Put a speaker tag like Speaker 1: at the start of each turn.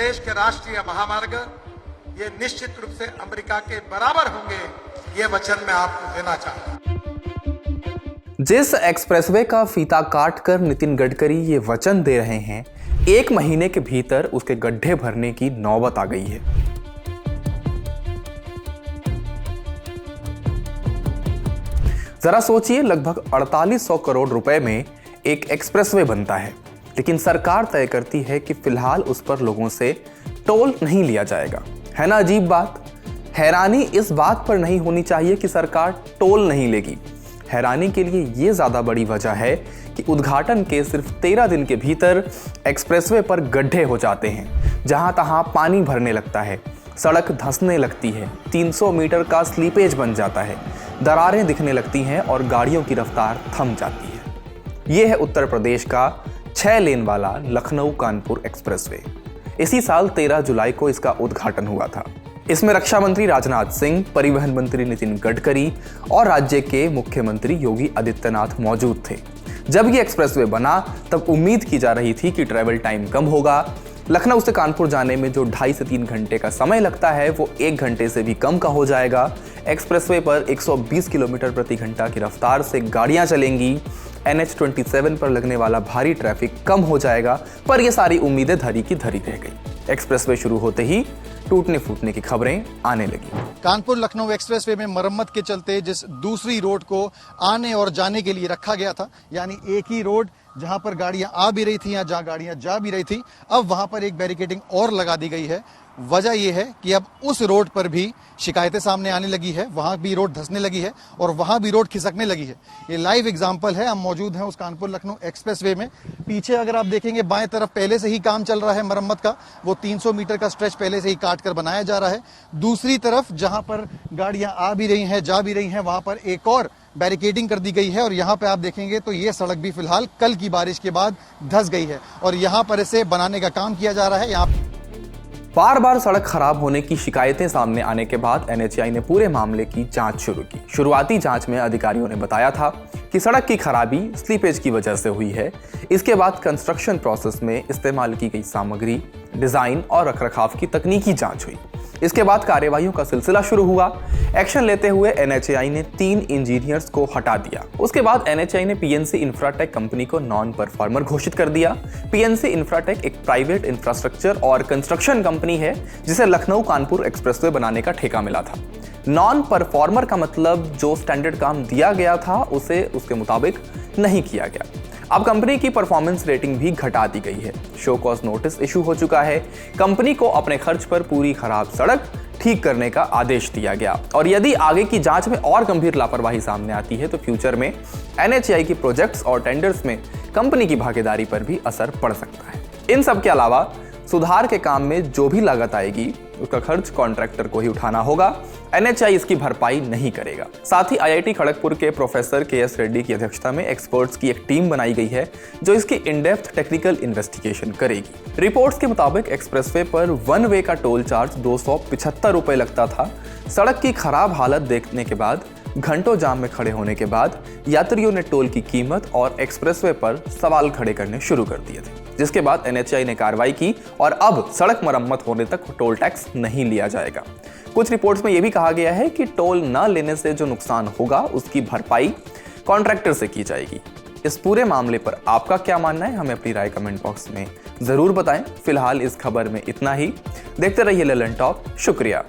Speaker 1: देश के राष्ट्रीय महामार्ग ये निश्चित रूप से अमेरिका के बराबर होंगे, ये वचन मैं आपको देना चाहता हूं।
Speaker 2: जिस एक्सप्रेसवे का फीता काटकर नितिन गडकरी ये वचन दे रहे हैं, 1 महीने के भीतर उसके गड्ढे भरने की नौबत आ गई है। जरा सोचिए, लगभग 4800 करोड़ रुपए में एक एक्सप्रेसवे बनता है, लेकिन सरकार तय करती है कि फिलहाल उस पर लोगों से टोल नहीं लिया जाएगा। है ना अजीब बात? हैरानी इस बात पर नहीं होनी चाहिए कि सरकार टोल नहीं लेगी। हैरानी के लिए यह ज्यादा बड़ी वजह है कि उद्घाटन के सिर्फ 13 दिन के भीतर एक्सप्रेसवे पर गड्ढे हो जाते हैं, जहां तहां पानी भरने लगता है, सड़क धंसने लगती है, 300 मीटर का स्लीपेज बन जाता है, दरारें दिखने लगती हैं और गाड़ियों की रफ्तार थम जाती है। यह है उत्तर प्रदेश का 6 लेन वाला लखनऊ कानपुर एक्सप्रेसवे। इसी साल 13 जुलाई को इसका उद्घाटन हुआ था। इसमें रक्षा मंत्री राजनाथ सिंह, परिवहन मंत्री नितिन गडकरी और राज्य के मुख्यमंत्री योगी आदित्यनाथ मौजूद थे। जब ये एक्सप्रेसवे बना तब उम्मीद की जा रही थी कि ट्रैवल टाइम कम होगा। लखनऊ से कानपुर जाने में जो 2.5 से 3 घंटे का समय लगता है वो 1 घंटे से भी कम का हो जाएगा। एक्सप्रेसवे पर 120 किलोमीटर प्रति घंटा की रफ्तार से गाड़ियां चलेंगी। NH-27 पर लगने वाला भारी ट्रैफिक कम हो जाएगा, पर ये सारी उम्मीदें धरी की धरी रह गई। एक्सप्रेसवे शुरू होते ही टूटने फूटने की खबरें आने लगी।
Speaker 3: कानपुर लखनऊ एक्सप्रेसवे में मरम्मत के चलते जिस दूसरी रोड को आने और जाने के लिए रखा गया था, यानी एक ही रोड जहां पर गाड़ियां आ भी रही थी या जहां गाड़ियां जा भी रही थी, अब वहां पर एक बैरिकेडिंग और लगा दी गई है। वजह यह है कि अब उस रोड पर भी शिकायतें सामने आने लगी है, वहां भी रोड धंसने लगी है और वहां भी रोड खिसकने लगी है। ये लाइव एग्जांपल है। हम मौजूद हैं उस कानपुर लखनऊ एक्सप्रेसवे में। पीछे अगर आप देखेंगे, बाएं तरफ पहले से ही काम चल रहा है मरम्मत का। वो 300 मीटर का स्ट्रेच पहले से ही काट कर बनाया जा रहा है। दूसरी तरफ जहां पर गाड़ियां आ भी रही हैं, जा भी रही हैं, वहां पर एक और बैरिकेडिंग कर दी गई है। और यहाँ पे आप देखेंगे तो ये सड़क भी फिलहाल कल की बारिश के बाद धंस गई है और यहाँ पर इसे बनाने का काम किया जा रहा है। यहाँ
Speaker 2: बार बार सड़क खराब होने की शिकायतें सामने आने के बाद NHAI ने पूरे मामले की जांच शुरू की। शुरुआती जांच में अधिकारियों ने बताया था कि सड़क की खराबी स्लीपेज की वजह से हुई है। इसके बाद कंस्ट्रक्शन प्रोसेस में इस्तेमाल की गई सामग्री, डिजाइन और रखरखाव की तकनीकी जांच हुई। इसके बाद कार्यवाहियों का सिलसिला शुरू हुआ। एक्शन लेते हुए NHAI ने 3 इंजीनियर्स को हटा दिया। उसके बाद NHAI ने PNC इंफ्राटेक कंपनी को नॉन परफॉर्मर घोषित कर दिया। PNC इंफ्राटेक एक प्राइवेट इंफ्रास्ट्रक्चर और कंस्ट्रक्शन कंपनी है जिसे लखनऊ कानपुर एक्सप्रेसवे बनाने का ठेका मिला था। नॉन परफॉर्मर का मतलब जो स्टैंडर्ड काम दिया गया था उसे उसके मुताबिक नहीं किया गया। अब कंपनी की परफॉर्मेंस रेटिंग भी घटा दी गई है। शो कॉज नोटिस इशू हो चुका है। कंपनी को अपने खर्च पर पूरी खराब सड़क ठीक करने का आदेश दिया गया और यदि आगे की जांच में और गंभीर लापरवाही सामने आती है तो फ्यूचर में NHAI की प्रोजेक्ट्स और टेंडर्स में कंपनी की भागीदारी पर भी असर पड़ सकता है। इन सब के अलावा सुधार के काम में जो भी लागत आएगी उसका खर्च कॉन्ट्रैक्टर को ही उठाना होगा। NHAI इसकी भरपाई नहीं करेगा। साथ ही IIT खड़गपुर के प्रोफेसर KS रेड्डी की अध्यक्षता में एक्सपर्ट्स की एक टीम बनाई गई है जो इसकी इन डेप्थ टेक्निकल इन्वेस्टिगेशन करेगी। रिपोर्ट्स के मुताबिक एक्सप्रेसवे पर 1 वे का टोल चार्ज 275 रुपए लगता था। सड़क की खराब हालत देखने के बाद, घंटों जाम में खड़े होने के बाद यात्रियों ने टोल की कीमत और एक्सप्रेसवे पर सवाल खड़े करने शुरू कर दिए थे, जिसके बाद NHAI ने कार्रवाई की और अब सड़क मरम्मत होने तक टोल टैक्स नहीं लिया जाएगा। कुछ रिपोर्ट्स में यह भी कहा गया है कि टोल न लेने से जो नुकसान होगा उसकी भरपाई कॉन्ट्रैक्टर से की जाएगी। इस पूरे मामले पर आपका क्या मानना है, हमें अपनी राय कमेंट बॉक्स में जरूर बताएं। फिलहाल इस खबर में इतना ही। देखते रहिए ललन टॉप। शुक्रिया।